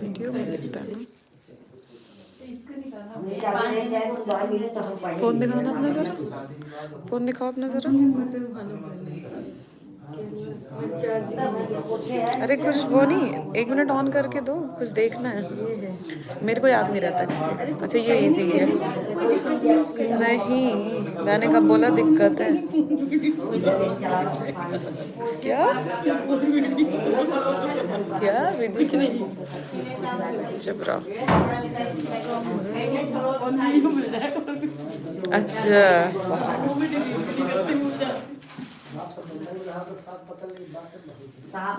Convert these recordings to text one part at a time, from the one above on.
Video में दिखता है ना। फोन दिखाना अपना जरा, फोन दिखाओ अपना जरा। अरे कुछ वो नहीं, 1 मिनट ऑन करके दो, कुछ देखना है। मेरे को याद नहीं रहता किसी। अच्छा ये इजी है। नहीं मैंने कब बोला दिक्कत है। क्या क्या वीडियो? चुप रहो। अच्छा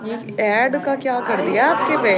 ये ऐड का क्या कर दिया आपके पे?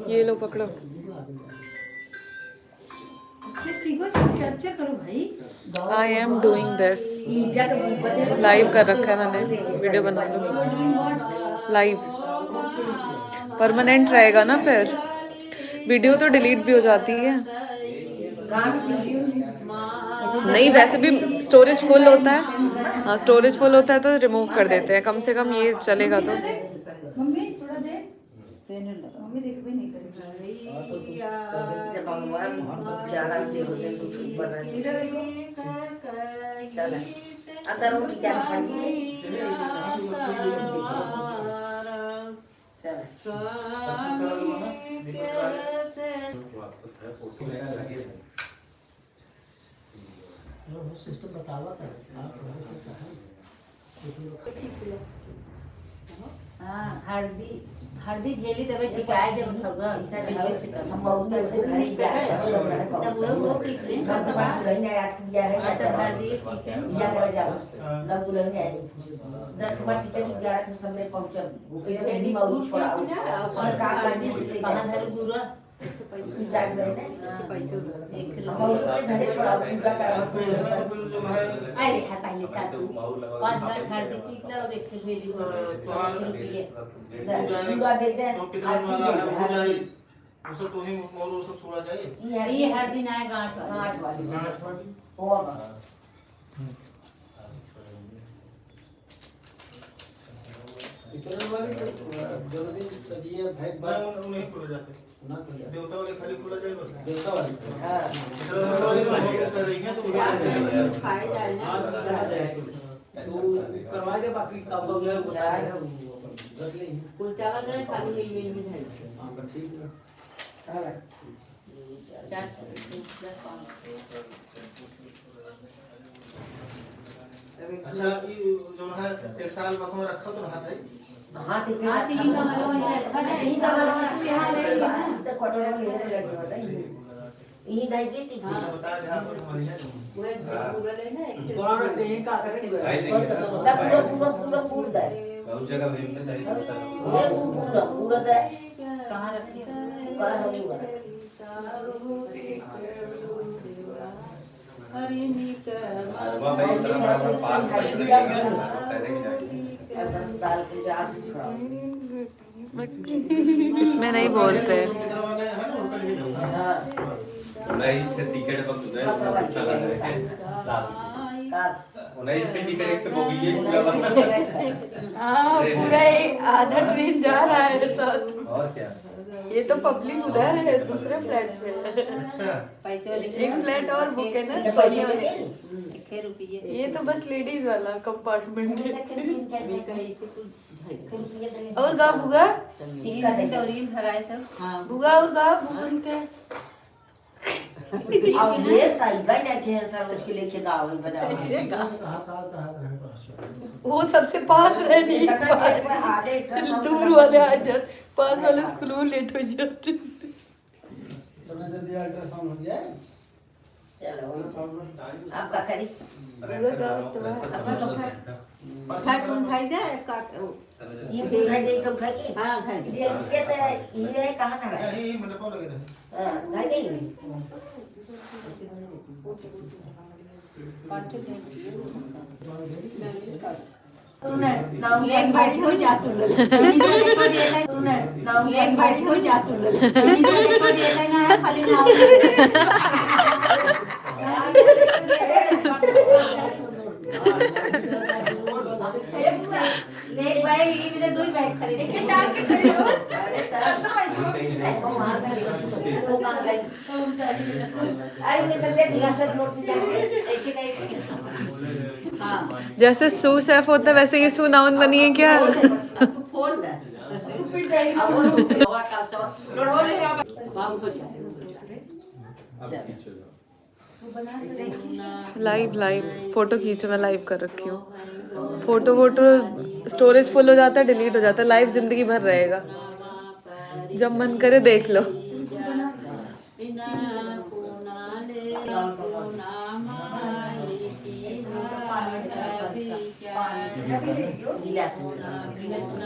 ये लो पकड़ो। I am doing this. Live कर रखा है मैंने, वीडियो बना लो। लाइव परमानेंट रहेगा ना, फिर वीडियो तो डिलीट भी हो जाती है। नहीं वैसे भी स्टोरेज फुल होता है। हाँ स्टोरेज फुल होता है तो रिमूव कर देते हैं, कम से कम ये चलेगा तो। सिस्टम बतावा था हल्दी हल्दी भेली तबे टिकाए जब थगा हम बहुत घरे जाए तब वो ठीक ले तब रहने आठ दिया है तब हल्दी ठीक है या कर जाओ लब बुलंद है 10 मिनट टिकट 11 में समय पहुंचब भूखे पहली बहुत छोड़ा और का करने से कहां धर गुरु जाग रहे एक घरे छोड़ा पूजा कर अरे है पहले का 5 गांठ हल्दी ठीक ला और एक भेजी रुपये पूजा देते हैं आंसर तो ही और सब छोड़ा जाए। ये हर दिन आए गांठ वाली ओ बाबा इतने वाले जल्दी सदिए भाई बाय नहीं खुल जाते ना खुल जाते देवता वाले खाली खुला जाए बस देवता वाले हां देवता वाले बहुत सारे हैं तो खाए जाए ना हां चला जाए तो करवा दे बाकी कब वगैरह बताया है रख ले कुल चाला जाए खाली यही में है हां ठीक है हां 4 अच्छा ये जो है एक साल बस में रखा तो रहा था हां ठीक है हां तीन का मालूम है नहीं का मालूम है यहां मेरी बात तो कटोरा ले ले बताइए ये दाई दे ठीक है बता जहां पर हमारी है वो पूरा लेना एक कोरोना नहीं का करेंगे पूरा पूरा दे बहुत जगह भी हमने नहीं पता ये पूरा दे कहां रखी कहां हुआ हरि निक वो भाई बड़ा पार्क इसमें नहीं बोलते। नहीं इससे टिकट पर तुझे चला जाएगा नहीं इससे टिकट एक तो बोगी ये पूरा हाँ पूरा आधा ट्रेन जा रहा है साथ। और क्या ये तो पब्लिक उधर है दूसरे फ्लैट पे। अच्छा पैसे वाले एक फ्लैट और बुक है ना पैसे वाले 1 रुपये ये तो बस लेडीज वाला कंपार्टमेंट है। और गा बुगा सिक्का दे तो रील धराए तो हां बुगा और गा बुगन के अब ये सही भाई ना के सर उसके लेके दाव बना वो सबसे पास रहने दूर वाले आ जाते, पास वाले स्कूल में लेट हो जाते। थोड़ा जल्दी अल्ट्रासाउंड हो जाए। चलो आपका करी अपना सब खाई खाई दे काट ये खाई दे सब खाई के हां खाई ये तो ये कहां था यही मतलब पाव लगे हां खाई दे तूने नाम एक बारी हो जा तू लोग तूने नाम एक बारी हो जा तू लोग को दे देना है खाली नाम ले भाई ये भी दो ही बैग खरीद के डाल के खड़े हो अरे आई में सब गिलास नोट चाहिए ऐसे नहीं हां जैसे सू सैफ होता है वैसे ये सू नाउन बनी है क्या? तू फोन दे तू पिट गई अब वो होगा कल से लोड़ो ले बाबू को जा लाइव फोटो खींचो, मैं लाइव कर रखी हूँ। फोटो स्टोरेज फुल हो जाता है, डिलीट हो जाता है। लाइव जिंदगी भर रहेगा, जब मन करे देख लो।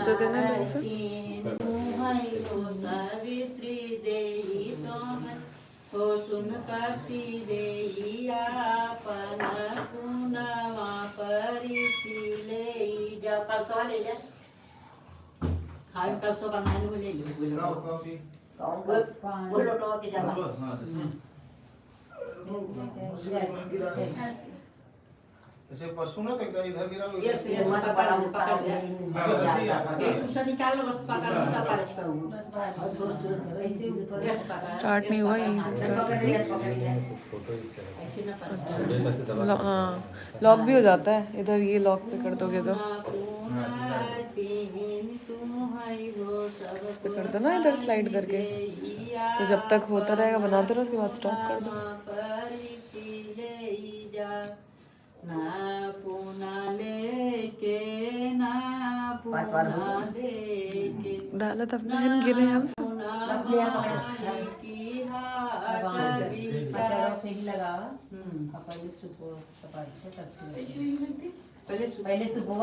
तो देना इधर से। सावित्री देही तो हो सुन करती देहिया पन पुनवा परिति ले जा परसों ले जा हां परसों बनाने में ले लो काव काव सी बोलो तो के जा हां ऐसे परसों ना तो इधर गिरा ये से पकड़ पकड़ निकाल लो बस पकड़ मत पार करूं स्टार्ट नहीं हुआ, यहीं से स्टार्ट। हाँ लॉक भी हो जाता है इधर, ये लॉक पे कर दोगे तो इस पे कर दो ना इधर स्लाइड करके, तो जब तक होता रहेगा बनाते रहो, उसके बाद स्टॉप कर दो। ना पुना लेके ना पुना देके डाला तब बहन गिरे हम सब। की हाट बिचार पहले सुबह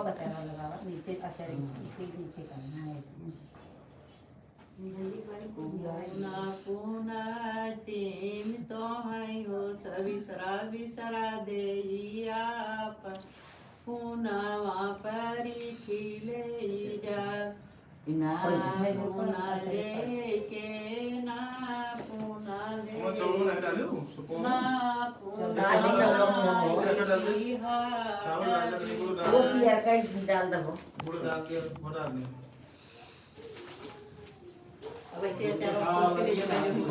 पचाना लगावा नीचे अच्छा नीचे करना है पुना पुना तीन तो है हो विसरा देहिया पुना वहाँ परी खिले जा ना पुना लेके ना पुना वो चावल नहीं डाले हो ना पुना चावल डाल दे गुड़ वो डाल पिया का डाल दो गुड़ डाल के वो डाल दे अब ऐसे तेरा के लिए मैंने भी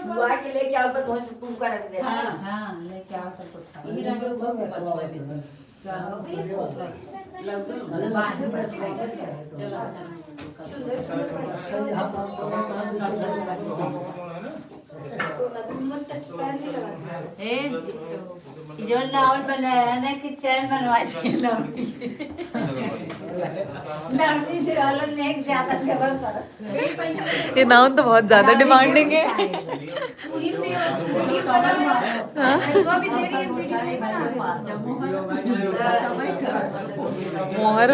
बुआ के लेके आओ तो से तुम कर दे हां लेके आओ तो ये रंग को बनवा दे जो नावल बनाया ना कि चैन बनवा दिए नावली से अलग नेक ज्यादा सेवन करो ये नाउन तो बहुत ज्यादा डिमांडिंग है। मोहर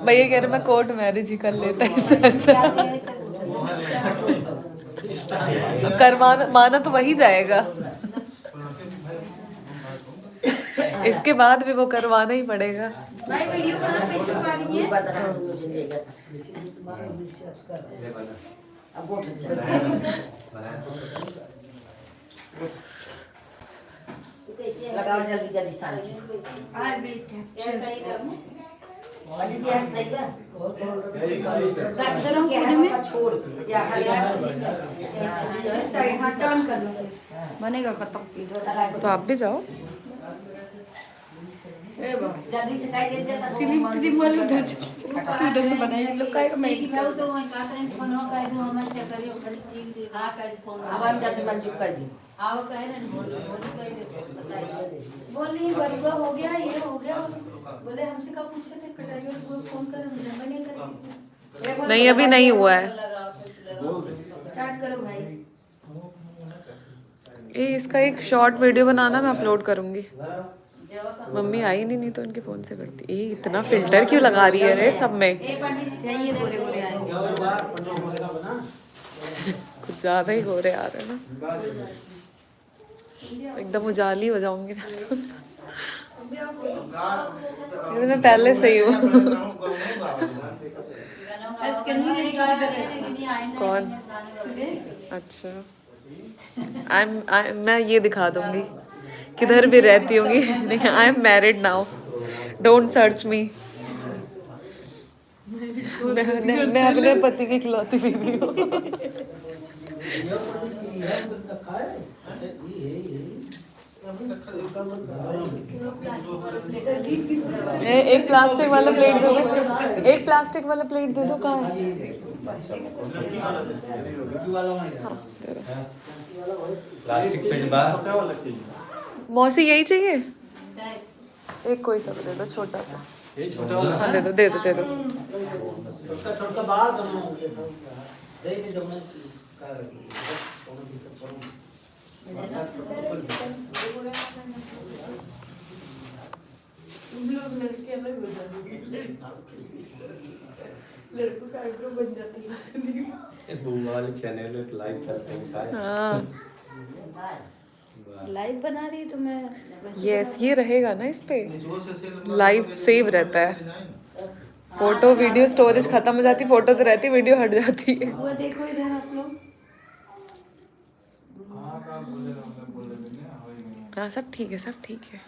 भैया कह रहे मैं कोर्ट मैरिज ही कर लेता इससे अच्छा। करवाना माना तो वही जाएगा, इसके बाद भी वो करवाना ही पड़ेगा। भाई वीडियो बना पैसे पा दीजिए अब वो लगाओ जल्दी जल्दी साल और बेटा सही करो और यार सही है डॉक्टरों के हाथ में छोड़ या साइड हाथ टर्न कर लो बनेगा खत्म तो आप भी जाओ। जल्दी से काट ले जाता क्रीम वाले उधर से बनाए हम लोग का मैं मैं तो मैं का करें फोन हो कर दूं हम चेक करियो खाली ठीक दे हां कर फोन अब हम जल्दी मंजूर कर दी आओ कहे ना बोल कह दे बताइए बोली बरुआ हो गया ये हो गया बोले हमसे कब पूछे थे कटाई और फोन कर हम लंबा नहीं कर नहीं अभी नहीं हुआ है। स्टार्ट करो भाई। ये इसका एक शॉर्ट वीडियो बनाना मैं अपलोड करूंगी। मम्मी आई नहीं तो उनके फोन से करती। ये इतना फिल्टर क्यों लगा रही है रे सब में? ए पंडित जी सही है गोरे गोरे आए कुछ ज्यादा ही गोरे आ रहे हैं ना, एकदम उजाली हो जाऊंगी मैं पहले से ही हूँ। आज करनी है कौन? अच्छा मैं ये दिखा दूंगी किधर भी रहती होंगी। नहीं I am married now, don't search मी। मैं अपने पति की इकलौती बीवी हूँ। एक प्लास्टिक वाला प्लेट दे दो, एक प्लास्टिक वाला प्लेट दे दो। कहाँ है? प्लास्टिक पे बाहर मौसी यही चाहिए? एक कोई सा दे दो छोटा सा। ये छोटा वाला हाँ दे दो दे दो दे दो। छोटा छोटा बाल दोनों दे दे जब मैं का लड़कों का आईब्रो बन जाती है। बूंगा वाले चैनल पे लाइक करते हैं। हाँ लाइव बना रही तो मैं यस ये रहेगा ना इस पे, लाइव सेव रहता है। फोटो वीडियो स्टोरेज खत्म हो जाती, फोटो तो रहती, वीडियो हट जाती है। वो देखो इधर आप लोग। हाँ सब ठीक है सब ठीक है।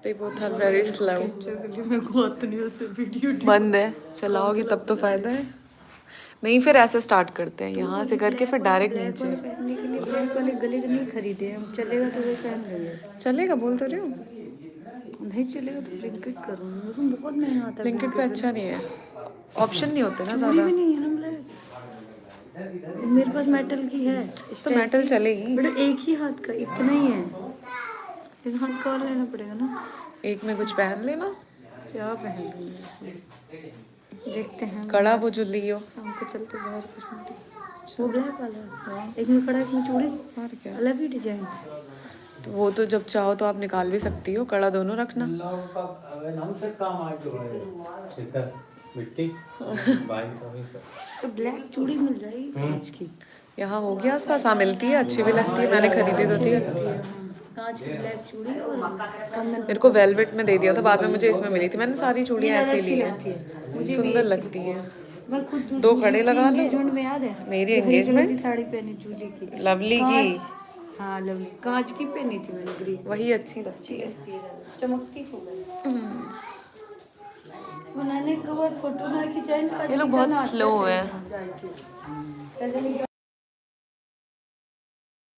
They both are very slow. बंद है, चलाओगी तब तो फायदा है। नहीं फिर ऐसे स्टार्ट करते हैं, यहाँ से करके फिर डायरेक्ट नीचे। पहनने के लिए ब्लैक वाले गले के नहीं खरीदे हम, चलेगा तो वो पहन लेंगे। चलेगा बोल तो रही हूँ। नहीं चलेगा तो ब्लिंकिट करूँगी, लेकिन बहुत महंगा आता है। ब्लिंकिट पे अच्छा नहीं है, ऑप्शन नहीं होते ना चूड़ी ज़्यादा। भी नहीं है ना ब्लैक, मेरे पास मेटल की है। तो मेटल चलेगी। बट एक ही हाथ का इतना ही है, एक हाथ का और लेना पड़ेगा ना। एक में कुछ पहन लेना। क्या पहन लूँगी, देखते हैं। कड़ा वो जो लियो। शाम को चलते बाहर कुछ वो ब्लैक वाला है, एक में कड़ा एक में चूड़ी, और क्या, अलग ही डिजाइन। तो वो तो जब चाहो तो आप निकाल भी सकती हो, कड़ा दोनों रखना। हमसे काम आ जो है मिट्टी बाइक का भी तो ब्लैक चूड़ी मिल जाएगी कांच की। यहाँ हो गया आसपास, हाँ मिलती है, अच्छी भी लगती है, मैंने खरीदी तो थी। कांच की ब्लैक चूड़ी और मेरे को वेलवेट में दे दिया था, बाद में मुझे इसमें मिली थी। मैंने सारी चूड़ियाँ ऐसे ली हैं, सुंदर लगती हैं। मैं खुद दो कड़े लगा लो। एंगेजमेंट में याद है मेरी हरी कलर engagement? की साड़ी पहनी चूड़ी की, लवली की, कांच। हाँ लवली कांच की पहनी थी मैंने, ग्रीन वही अच्छी लगती है। चमकती खूब है। उन्होंने एक बार फोटो ना खिंचाई, ये लोग बहुत स्लो हैं। पहले